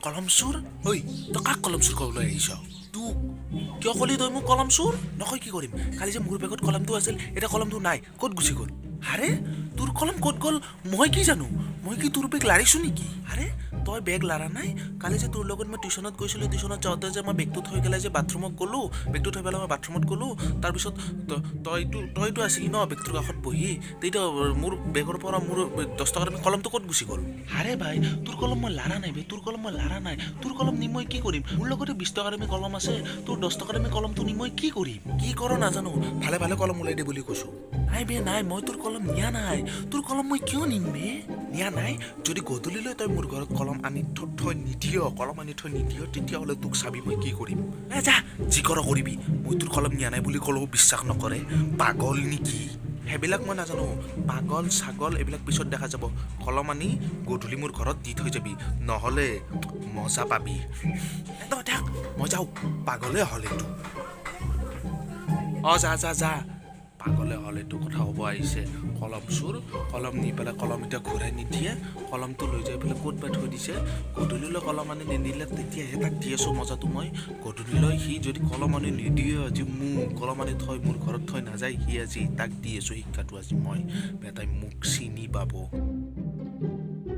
কলম চোৰ ঐ তই কাক কলম চোৰ ক'বলৈ আহিছ তোক কিয় ক'লি তই মোক কলম চোৰ নকয় কি কৰিম কালি যে মোৰ বেগত কলমটো আছিল এতিয়া কলমটো নাই ক'ত গুচি গ'ল আৰে তোৰ কলম ক'ত গ'ল মই কি জানো মই কি তোৰ বেগ লাৰিছোঁ নেকি আৰে তই বেগ লাৰা নাই কালি যে তোৰ লগত মই টিউশ্যনত গৈছিলোঁ টিউশ্যনত যাওঁতে যে মই বেগটো থৈ পেলাই যে বাথৰুমত গ'লোঁ বেগটো থৈ পেলাই মই বাথৰুমত গ'লোঁ তাৰপিছত তইতো আছিলি ন বেগটোৰ কাষত বহি তেতিয়া মোৰ বেগৰ পৰা মোৰ 10 টকাৰ কলমটো ক'ত গুচি গ'ল আৰে ভাই তোৰ কলম মই লাৰা নাই বে তোৰ কলম মই লাৰা নাই তোৰ কলম নি মই কি কৰিম মোৰ লগতে 20 টকাৰ কলম আছে তোৰ 10 টকাৰ কলমটো নি মই কি কৰিম কি কৰ নাজানো ভালে ভালে কলম ওলাই দে বুলি কৈছোঁ নাই বে নাই মই তোৰ কলম নিয়া নাই তোৰ কলম মই কিয় নিম বে নিয়া নাই যদি গধূলিলৈ তই মোৰ ঘৰত কলম আনি থৈ নিদিয় তেতিয়াহ'লে তোক চাবি মই কি কৰিম যা যি কৰ কৰিবি মই তোৰ কলম নিয়া নাই বুলি ক'লেও বিশ্বাস নকৰে পাগল নেকি সেইবিলাক মই নাজানো পাগল ছাগল এইবিলাক পিছত দেখা যাব কলম আনি গধূলি মোৰ ঘৰত দি থৈ যাবি নহ'লে মজা পাবি তই থাক মই যাওঁ পাগলে হ'ল এইটো যা পাগলে হ'ল এইটো কথা হ'ব আহিছে কলম চোৰ কলম নি পেলাই কলম এতিয়া ঘূৰাই নিদিয়ে কলমটো লৈ যাই পেলাই ক'ত বা থৈ দিছে গধূলিলৈ কলম আনি নিদিলে তেতিয়াহে তাক দি আছোঁ মজাটো মই গধূলিলৈ সি যদি কলম আনি নিদিয়ে আজি মোক কলম আনি থৈ মোৰ ঘৰত থৈ নাযায় সি আজি তাক দি আছোঁ শিক্ষাটো আজি মই বেটাই মোক চিনি পাব